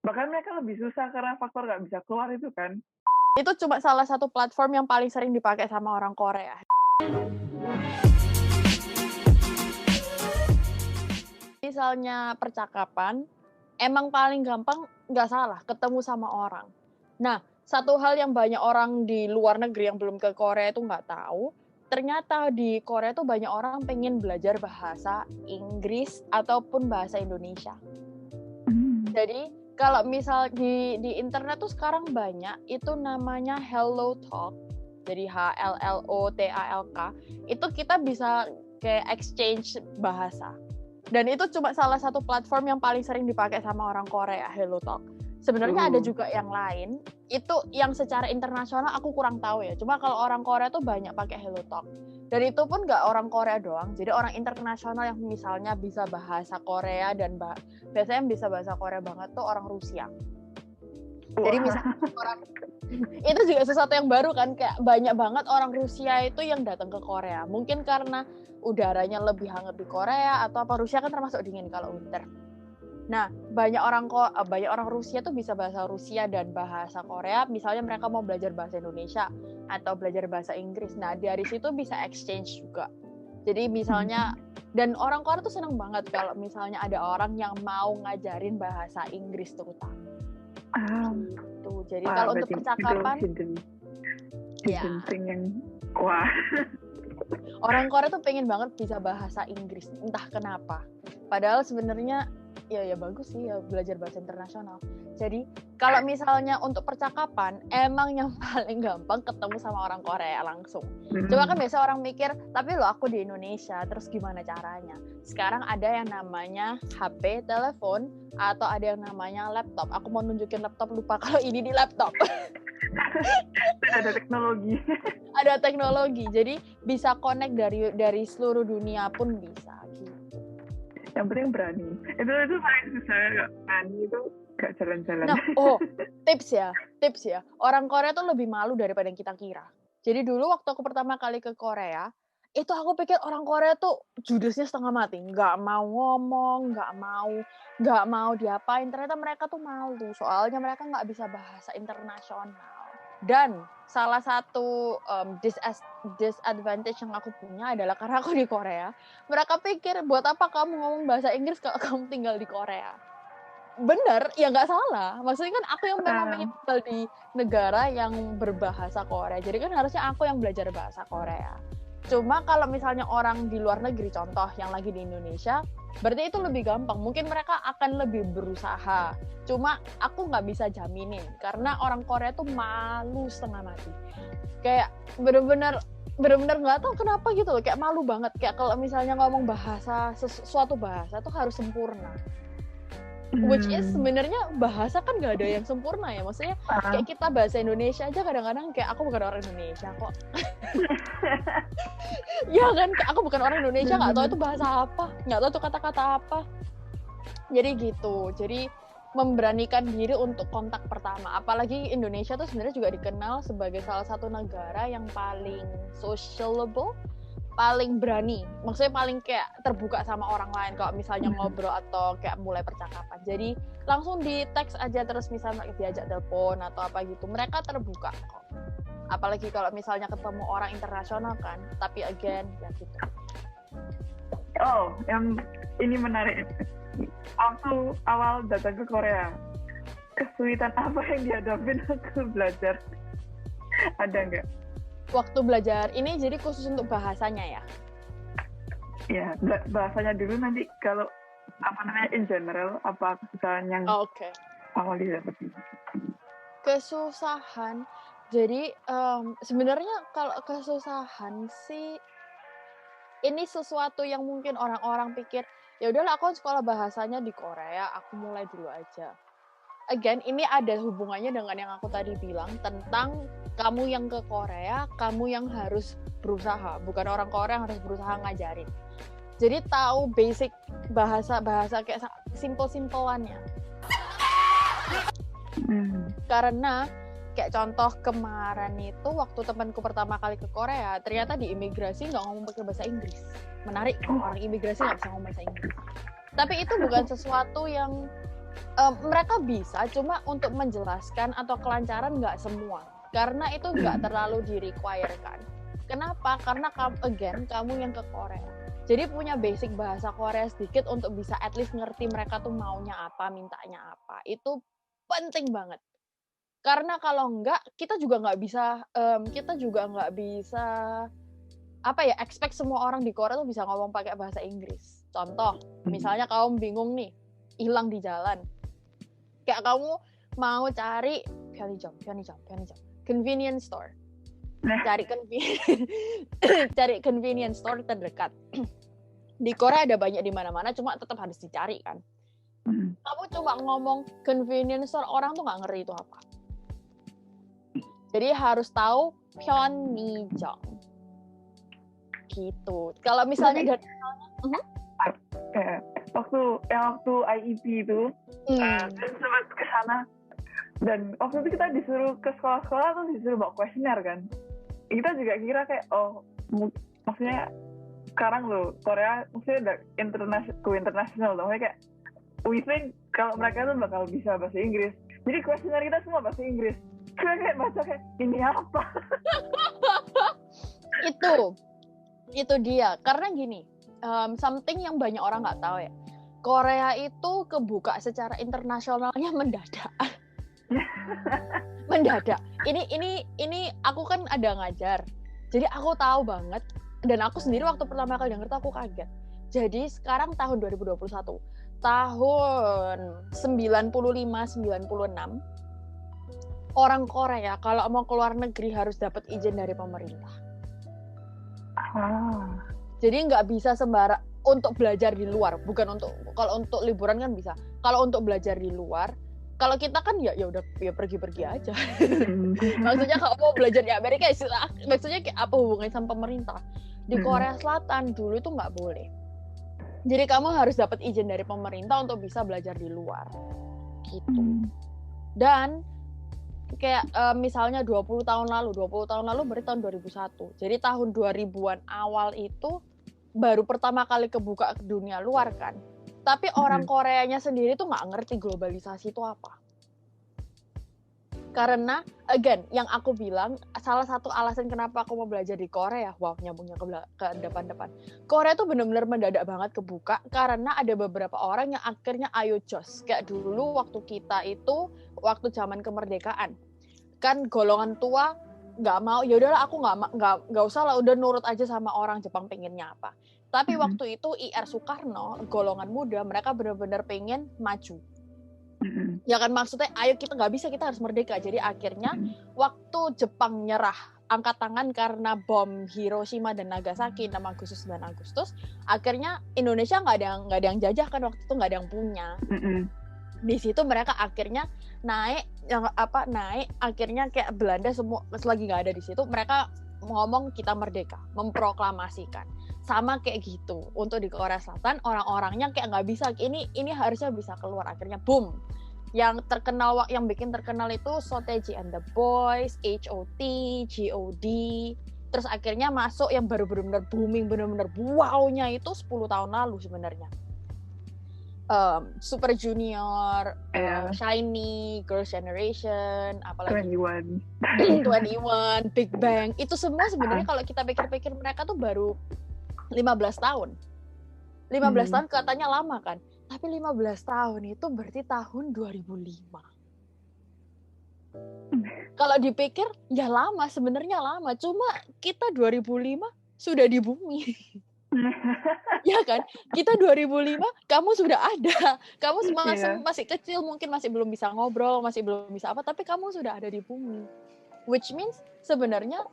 Bahkan mereka lebih susah karena faktor nggak bisa keluar itu kan. Itu cuma salah satu platform yang paling sering dipakai sama orang Korea. Misalnya percakapan, emang paling gampang nggak salah ketemu sama orang. Nah, satu hal yang banyak orang di luar negeri yang belum ke Korea itu nggak tahu, ternyata di Korea tuh banyak orang pengen belajar bahasa Inggris ataupun bahasa Indonesia. Jadi kalau misal di internet tuh sekarang banyak itu namanya Hello Talk, jadi HLLOTALK, itu kita bisa kayak exchange bahasa. Dan itu cuma salah satu platform yang paling sering dipakai sama orang Korea, Hello Talk. Sebenarnya ada juga yang lain, itu yang secara internasional aku kurang tahu ya. Cuma kalau orang Korea tuh banyak pakai Hello Talk. Dan itu pun nggak orang Korea doang, jadi orang internasional yang misalnya bisa bahasa Korea dan biasanya yang bisa bahasa Korea banget tuh orang Rusia. Jadi misalnya orang itu juga sesuatu yang baru kan, kayak banyak banget orang Rusia itu yang datang ke Korea. Mungkin karena udaranya lebih hangat di Korea atau apa, Rusia kan termasuk dingin kalau winter. Nah, banyak orang Rusia tuh bisa bahasa Rusia dan bahasa Korea. Misalnya mereka mau belajar bahasa Indonesia atau belajar bahasa Inggris. Nah, dari situ bisa exchange juga. Jadi misalnya, dan orang Korea tuh seneng banget kalau misalnya ada orang yang mau ngajarin bahasa Inggris terutama. Tuh, jadi kalau untuk percakapan, ya. Yang wah. Orang Korea tuh pengen banget bisa bahasa Inggris, entah kenapa. Padahal sebenarnya ya bagus sih ya belajar bahasa internasional. Jadi kalau misalnya untuk percakapan, emang yang paling gampang ketemu sama orang Korea langsung. Cuma kan biasa orang mikir, tapi lo aku di Indonesia, terus gimana caranya? Sekarang ada yang namanya HP, telepon, atau ada yang namanya laptop. Aku mau nunjukin laptop, lupa kalau ini di laptop. Ada teknologi. Ada teknologi, jadi bisa connect dari seluruh dunia pun bisa gitu. Yang penting berani. Itu paling susah, nggak berani itu nggak jalan-jalan. Nah, tips ya. Orang Korea tuh lebih malu daripada yang kita kira. Jadi dulu waktu aku pertama kali ke Korea, itu aku pikir orang Korea tuh judesnya setengah mati, nggak mau ngomong, nggak mau diapain. Ternyata mereka tuh malu, soalnya mereka nggak bisa bahasa internasional. Dan salah satu disadvantage yang aku punya adalah karena aku di Korea, mereka pikir buat apa kamu ngomong bahasa Inggris kalau kamu tinggal di Korea. Bener, ya nggak salah. Maksudnya kan aku yang memang tinggal di negara yang berbahasa Korea. Jadi kan harusnya aku yang belajar bahasa Korea. Cuma kalau misalnya orang di luar negeri, contoh yang lagi di Indonesia, berarti itu lebih gampang. Mungkin mereka akan lebih berusaha. Cuma aku nggak bisa jaminin. Karena orang Korea tuh malu setengah mati. Kayak bener-bener nggak tahu kenapa gitu loh. Kayak malu banget. Kayak kalau misalnya ngomong bahasa, suatu bahasa tuh harus sempurna. Which is sebenarnya bahasa kan nggak ada yang sempurna ya, maksudnya kayak kita bahasa Indonesia aja kadang-kadang kayak aku bukan orang Indonesia kok. Ya kan, aku bukan orang Indonesia, nggak tahu itu bahasa apa, nggak tahu itu kata-kata apa. Jadi gitu, jadi memberanikan diri untuk kontak pertama. Apalagi Indonesia tuh sebenarnya juga dikenal sebagai salah satu negara yang paling sociable, paling berani, maksudnya paling kayak terbuka sama orang lain kalau misalnya ngobrol atau kayak mulai percakapan. Jadi langsung di teks aja, terus misalnya diajak telepon atau apa gitu, mereka terbuka kok. Apalagi kalau misalnya ketemu orang internasional kan, tapi again ya gitu. Oh, yang ini menarik. Waktu awal datang ke Korea, kesulitan apa yang dihadapin waktu belajar? Ada nggak? Waktu belajar ini jadi khusus untuk bahasanya ya? Ya, bahasanya dulu, nanti kalau apa namanya in general, apa kesusahan yang awal didapetin? Kesusahan, jadi sebenarnya kalau kesusahan sih ini sesuatu yang mungkin orang-orang pikir ya udahlah aku sekolah bahasanya di Korea, aku mulai dulu aja. Again, ini ada hubungannya dengan yang aku tadi bilang tentang kamu yang ke Korea, kamu yang harus berusaha, bukan orang Korea yang harus berusaha ngajarin. Jadi tahu basic bahasa kayak simpel-simpelannya. Karena kayak contoh kemarin itu waktu temanku pertama kali ke Korea, ternyata di imigrasi nggak ngomong pakai bahasa Inggris. Menarik, orang imigrasi nggak bisa ngomong bahasa Inggris. Tapi itu bukan sesuatu yang Mereka bisa, cuma untuk menjelaskan atau kelancaran nggak semua. Karena itu nggak terlalu di-require-kan. Kenapa? Karena kamu yang ke Korea. Jadi punya basic bahasa Korea sedikit untuk bisa at least ngerti mereka tuh maunya apa, mintanya apa. Itu penting banget. Karena kalau enggak, kita juga nggak bisa expect semua orang di Korea tuh bisa ngomong pakai bahasa Inggris. Contoh, misalnya kamu bingung nih, hilang di jalan. Kayak kamu mau cari convenience store. Cari convenience store terdekat. Di Korea ada banyak di mana-mana, cuma tetap harus dicari kan. Kamu coba ngomong convenience store, orang tuh nggak ngerti itu apa. Jadi harus tahu Pyeonijong. Gitu. Kalau misalnya dari waktu IEP itu sempat ke sana, dan waktu itu kita disuruh ke sekolah-sekolah tuh disuruh bawa kuesioner kan. Kita juga kira kayak maksudnya sekarang loh Korea maksudnya internasional loh, kayak we think kalau mereka tuh bakal bisa bahasa Inggris, jadi kuesioner kita semua bahasa Inggris. Kita kayak baca kayak ini apa? itu dia, karena gini, something yang banyak orang nggak tahu ya, Korea itu kebuka secara internasionalnya mendadak. Mendadak. Ini aku kan ada ngajar. Jadi aku tahu banget, dan aku sendiri waktu pertama kali denger tuh aku kaget. Jadi sekarang tahun 2021. Tahun 95 96 orang Korea kalau mau keluar negeri harus dapat izin dari pemerintah. Jadi nggak bisa sembarang untuk belajar di luar, bukan kalau untuk liburan kan bisa. Kalau untuk belajar di luar, kalau kita kan ya udah pergi-pergi aja. Maksudnya kalau mau belajar di Amerika maksudnya kayak apa hubungannya sama pemerintah? Di Korea Selatan dulu itu nggak boleh. Jadi kamu harus dapat izin dari pemerintah untuk bisa belajar di luar. Gitu. Dan kayak misalnya 20 tahun lalu berarti tahun 2001. Jadi tahun 2000-an awal itu baru pertama kali kebuka ke dunia luar kan. Tapi orang Koreanya sendiri tuh nggak ngerti globalisasi itu apa. Karena, again, yang aku bilang, salah satu alasan kenapa aku mau belajar di Korea, nyambungnya ke depan-depan. Korea tuh benar-benar mendadak banget kebuka, karena ada beberapa orang yang akhirnya ayo jos. Kayak dulu waktu kita itu, waktu zaman kemerdekaan. Kan golongan tua nggak mau, ya udahlah aku nggak usah lah, udah nurut aja sama orang Jepang pengennya apa. Tapi waktu itu IR Soekarno, golongan muda, mereka benar-benar pengen maju. Ya kan, maksudnya ayo kita nggak bisa, kita harus merdeka. Jadi akhirnya waktu Jepang nyerah, angkat tangan karena bom Hiroshima dan Nagasaki 6 Agustus 9 Agustus, akhirnya Indonesia nggak ada yang jajah kan, waktu itu nggak ada yang punya. Di situ mereka akhirnya naik, akhirnya kayak Belanda semua lagi nggak ada di situ, mereka ngomong kita merdeka, memproklamasikan. Sama kayak gitu untuk di Korea Selatan, orang-orangnya kayak nggak bisa, ini harusnya bisa keluar, akhirnya boom. Yang terkenal, yang bikin terkenal itu Sotaeji and the Boys, HOT, GOD, terus akhirnya masuk yang baru benar-benar booming, benar-benar wow-nya itu 10 tahun lalu sebenarnya. Super Junior, SHINee, Girls' Generation, apalagi 21, Big Bang, itu semua sebenarnya kalau kita pikir-pikir mereka tuh baru 15 tahun. 15 tahun katanya lama kan, tapi 15 tahun itu berarti tahun 2005. Kalau dipikir ya lama, sebenarnya lama, cuma kita 2005 sudah di bumi. Ya kan, kita 2005 kamu sudah ada, kamu masih kecil, mungkin masih belum bisa ngobrol, masih belum bisa apa, tapi kamu sudah ada di bumi, which means sebenarnya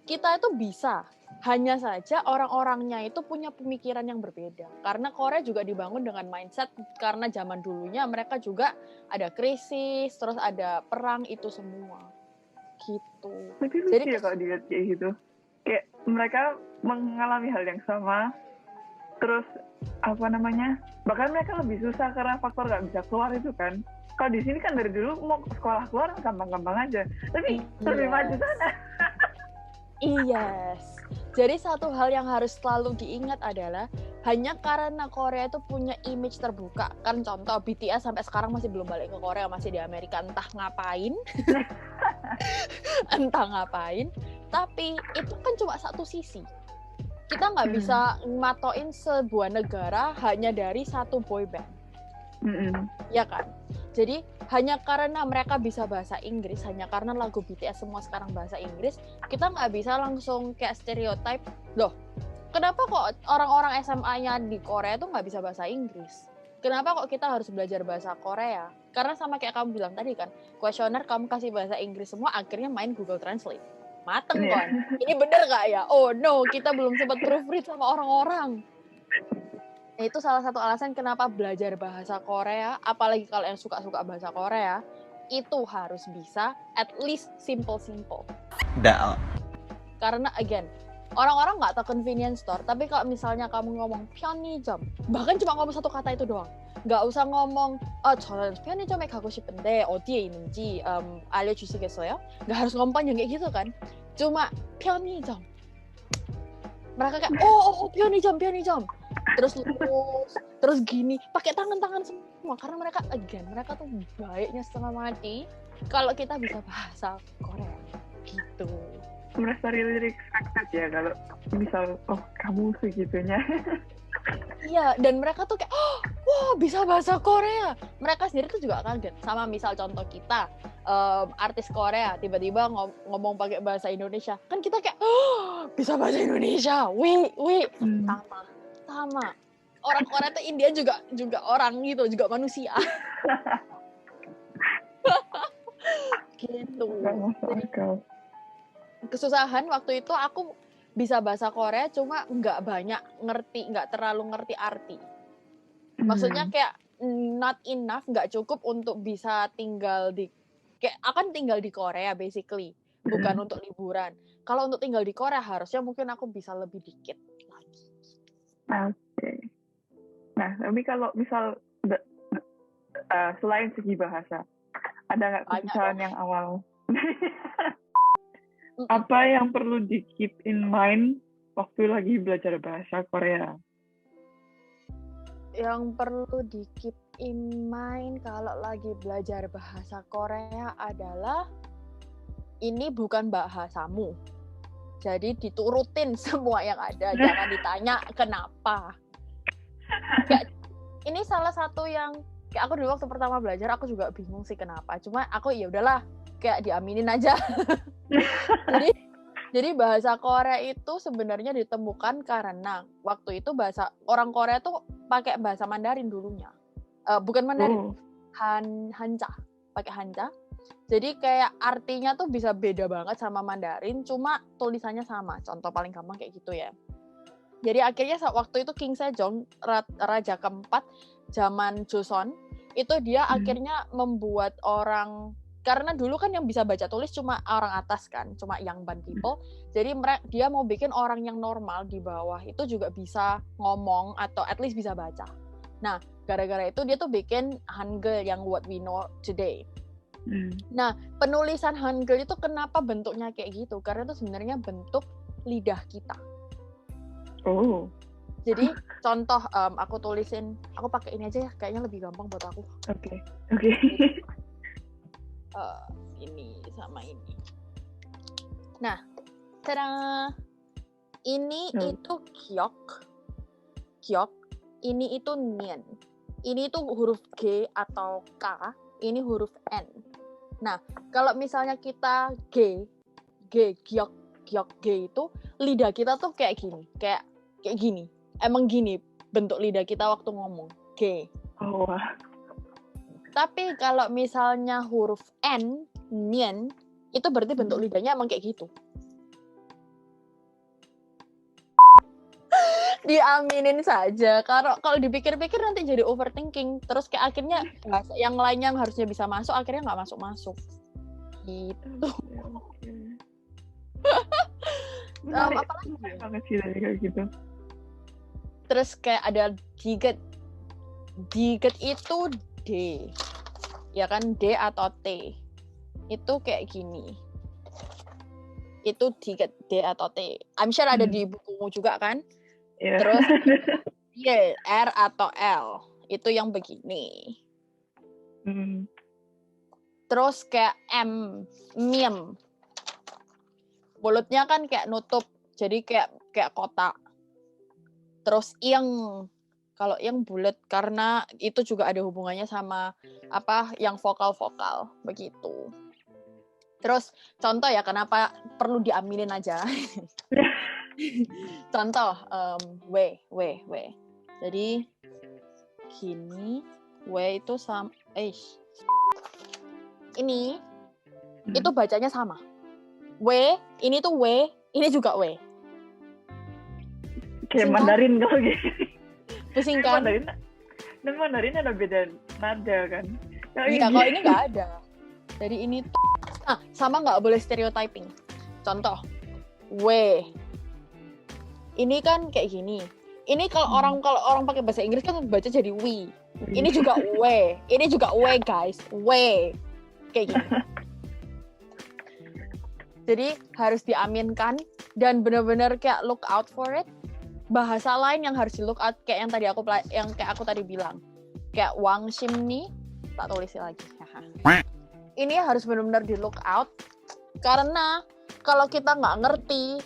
kita itu bisa, hanya saja orang-orangnya itu punya pemikiran yang berbeda, karena Korea juga dibangun dengan mindset, karena zaman dulunya mereka juga ada krisis, terus ada perang, itu semua gitu. Tapi lucu ya kalau dilihat kayak gitu, kayak mereka mengalami hal yang sama, terus bahkan mereka lebih susah karena faktor nggak bisa keluar itu kan. Kalau di sini kan dari dulu mau sekolah keluar gampang-gampang aja, tapi lebih maju sana. Yes. Jadi satu hal yang harus selalu diingat adalah hanya karena Korea itu punya image terbuka. Kan contoh BTS sampai sekarang masih belum balik ke Korea, masih di Amerika entah ngapain. Entah ngapain. Tapi itu kan cuma satu sisi. Kita nggak bisa matoin sebuah negara hanya dari satu boy band. Ya kan? Jadi hanya karena mereka bisa bahasa Inggris, hanya karena lagu BTS semua sekarang bahasa Inggris, kita nggak bisa langsung kayak stereotype, loh, kenapa kok orang-orang SMA-nya di Korea tuh nggak bisa bahasa Inggris? Kenapa kok kita harus belajar bahasa Korea? Karena sama kayak kamu bilang tadi kan, kuesioner kamu kasih bahasa Inggris semua, akhirnya main Google Translate. Mateng kan? Ini bener gak ya? Oh no, kita belum sempat proofread sama orang-orang. Nah, itu salah satu alasan kenapa belajar bahasa Korea, apalagi kalau yang suka-suka bahasa Korea, itu harus bisa at least simple-simple. Karena again, orang-orang nggak tahu convenience store, tapi kalau misalnya kamu ngomong 편의점, bahkan cuma ngomong satu kata itu doang, nggak usah ngomong 저는 편의점에 가고 싶은데 어디에 있는지 알려주시겠어요? Nggak harus ngomong panjang kayak gitu kan, cuma 편의점. Mereka kayak 편의점 terus lurus, terus gini, pakai tangan-tangan semua karena mereka tuh baiknya setengah mati kalau kita bisa bahasa Korea gitu. Merasa really expected ya kalau misal kamu segitunya. Iya, dan mereka tuh kayak wah bisa bahasa Korea. Mereka sendiri tuh juga kaget. Sama misal contoh kita artis Korea tiba-tiba ngomong pakai bahasa Indonesia, kan kita kayak bisa bahasa Indonesia. Sama. Orang Korea tuh India juga orang gitu, juga manusia. Gitu. Kesusahan waktu itu aku bisa bahasa Korea cuma nggak terlalu ngerti arti. Maksudnya kayak not enough, nggak cukup untuk bisa akan tinggal di Korea basically, bukan untuk liburan. Kalau untuk tinggal di Korea harusnya mungkin aku bisa lebih dikit lagi. Oke. Nah, tapi kalau misal selain segi bahasa, ada nggak kesusahan yang awal? Apa yang perlu di keep in mind waktu lagi belajar bahasa Korea? Yang perlu di keep in mind kalau lagi belajar bahasa Korea adalah ini bukan bahasamu. Jadi diturutin semua yang ada, jangan ditanya kenapa. Kayak, ini salah satu yang kayak aku dulu waktu pertama belajar aku juga bingung sih kenapa. Cuma aku ya udahlah kayak diaminin aja. Jadi bahasa Korea itu sebenarnya ditemukan karena waktu itu orang Korea tuh pakai bahasa Mandarin dulunya. Bukan Mandarin, Hanja, pakai Hanja. Jadi kayak artinya tuh bisa beda banget sama Mandarin, cuma tulisannya sama. Contoh paling gampang kayak gitu ya. Jadi akhirnya waktu itu King Sejong, raja keempat zaman Joseon, itu dia akhirnya membuat orang, karena dulu kan yang bisa baca tulis cuma orang atas kan, cuma young ban people. Jadi dia mau bikin orang yang normal di bawah itu juga bisa ngomong atau at least bisa baca. Nah, gara-gara itu dia tuh bikin Hangul yang what we know today. Nah, penulisan Hangul itu kenapa bentuknya kayak gitu? Karena itu sebenarnya bentuk lidah kita. Oh. Jadi contoh aku tulisin, aku pakai ini aja ya, kayaknya lebih gampang buat aku. Oke. Ini sama ini. Nah, ini itu kyok, ini itu nien. Ini itu huruf G atau K, ini huruf N. Nah, kalau misalnya kita kyok G itu lidah kita tuh kayak gini. Emang gini bentuk lidah kita waktu ngomong, G. Oh. Tapi kalau misalnya huruf N, nien, itu berarti bentuk lidahnya emang kayak gitu. Diaminin saja. Kalau dipikir-pikir nanti jadi overthinking. Terus kayak akhirnya yang lainnya yang harusnya bisa masuk, akhirnya nggak masuk-masuk. Gitu. Apalagi banget sih dari kayak gitu. Terus kayak ada diget. Diget itu D. Ya kan, D atau T. Itu kayak gini. Itu diget D atau T. I'm sure ada di bukumu juga kan? Yeah. Terus Iya, R atau L. Itu yang begini. Terus kayak M, miem. Mulutnya kan kayak nutup, jadi kayak kotak. Terus ing, kalau ing bulat karena itu juga ada hubungannya sama yang vokal-vokal begitu. Terus contoh ya kenapa perlu diaminin aja. Contoh W. Jadi gini, W itu sama ini itu bacanya sama. W, ini tuh W, ini juga W. Kayak Mandarin kalau gitu. Pusing kan? Dan Mandarin ada beda nada kan. Iya, kalau ini nggak ada. Jadi ini sama nggak boleh stereotyping. Contoh, W. Ini kan kayak gini. Ini kalau orang pakai bahasa Inggris kan baca jadi we. Ini juga W. Ini juga W, guys. W. Kayak gini. Jadi harus diaminkan dan benar-benar kayak look out for it. Bahasa lain yang harus di look out kayak yang aku tadi bilang. Kayak Wang Shimni, tak tulis lagi. Ini harus benar-benar di look out karena kalau kita nggak ngerti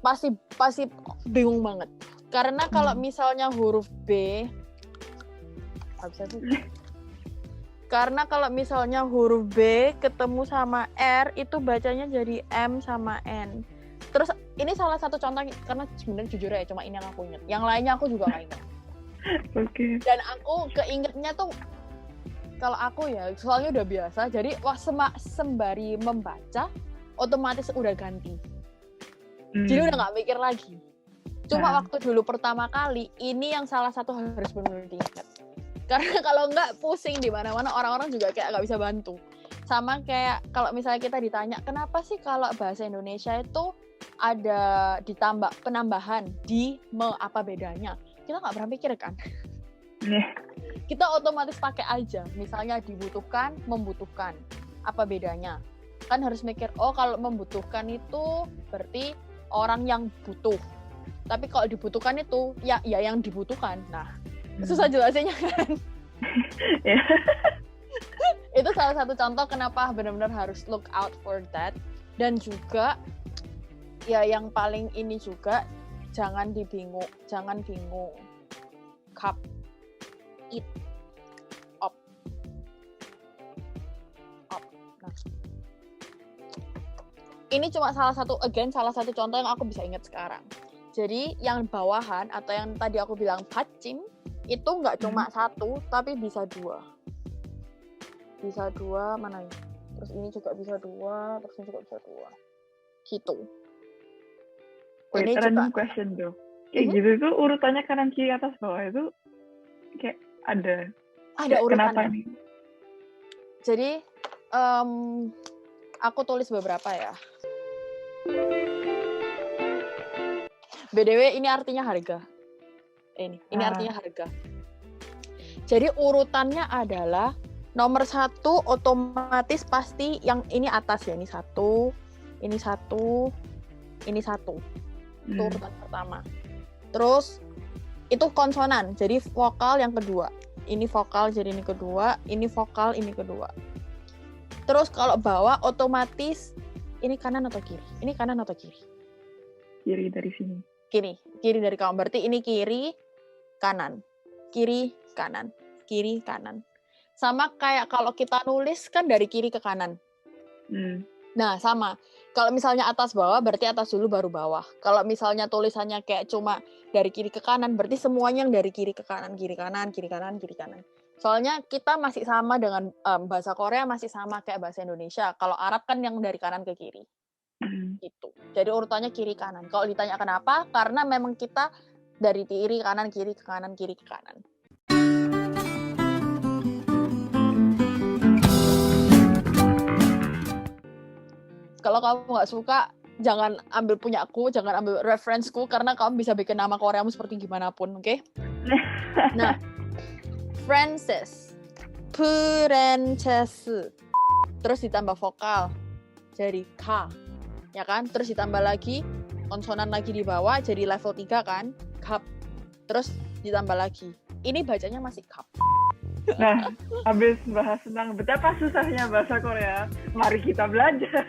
pasti bingung banget. Karena kalau misalnya huruf B Karena kalau misalnya huruf B ketemu sama R itu bacanya jadi M sama N. Terus ini salah satu contoh karena sebenarnya jujur ya cuma ini yang aku ingat. Yang lainnya aku juga nggak ingat. Oke. Dan aku keingetnya tuh kalau aku ya soalnya udah biasa. Jadi sembari membaca otomatis udah ganti. Jadi udah nggak mikir lagi. Cuma waktu dulu pertama kali ini yang salah satu harus benar-benar diingat. Karena kalau nggak pusing di mana-mana orang-orang juga kayak nggak bisa bantu. Sama kayak kalau misalnya kita ditanya kenapa sih kalau bahasa Indonesia itu ada ditambah penambahan di apa bedanya? Kita nggak pernah pikir kan? Kita otomatis pakai aja. Misalnya dibutuhkan, membutuhkan. Apa bedanya? Kan harus mikir kalau membutuhkan itu berarti orang yang butuh. Tapi kalau dibutuhkan itu ya yang dibutuhkan. Nah, susah jelasinnya kan. Itu salah satu contoh kenapa benar-benar harus look out for that. Dan juga ya yang paling ini juga jangan bingung. Cup, eat, up. Nah. Ini cuma salah satu contoh yang aku bisa ingat sekarang. Jadi yang bawahan atau yang tadi aku bilang pacim itu nggak cuma satu, tapi bisa dua. Bisa dua, mana ya? Terus ini juga bisa dua, terus ini juga bisa dua. Gitu. Wait, random question tuh. Kayak gitu tuh urutannya kanan kiri atas bawah itu kayak ada urutannya. Kenapa nih? Jadi aku tulis beberapa ya. BDW ini artinya harga. Ini artinya harga. Jadi urutannya adalah nomor 1 otomatis pasti yang ini atas ya. Ini 1, ini 1, ini 1. Itu urutan pertama. Terus itu konsonan. Jadi vokal yang kedua. Ini vokal jadi ini kedua. Ini vokal ini kedua. Terus kalau bawah otomatis ini kanan atau kiri? Ini kanan atau kiri? Kiri dari sini. Kiri dari kamu. Berarti ini kiri, kanan. Kiri, kanan. Kiri, kanan. Sama kayak kalau kita nulis kan dari kiri ke kanan. Nah, sama. Kalau misalnya atas bawah, berarti atas dulu baru bawah. Kalau misalnya tulisannya kayak cuma dari kiri ke kanan, berarti semuanya yang dari kiri ke kanan. Kiri, kanan, kiri, kanan, kiri, kanan. Soalnya kita masih sama dengan bahasa Korea masih sama kayak bahasa Indonesia. Kalau Arab kan yang dari kanan ke kiri. Gitu. Jadi urutannya kiri kanan. Kalau ditanya kenapa? Karena memang kita dari kiri kanan kiri ke kanan kiri ke kanan. Kalau kamu nggak suka, jangan ambil punyaku, jangan ambil referenceku karena kamu bisa bikin nama Koreamu seperti gimana pun, oke? Nah, Frances, Princess, terus ditambah vokal jadi K. Ya kan, terus ditambah lagi konsonan lagi di bawah jadi level 3 kan, cup. Terus ditambah lagi. Ini bacanya masih kap. Nah, habis bahas tentang betapa susahnya bahasa Korea, mari kita belajar.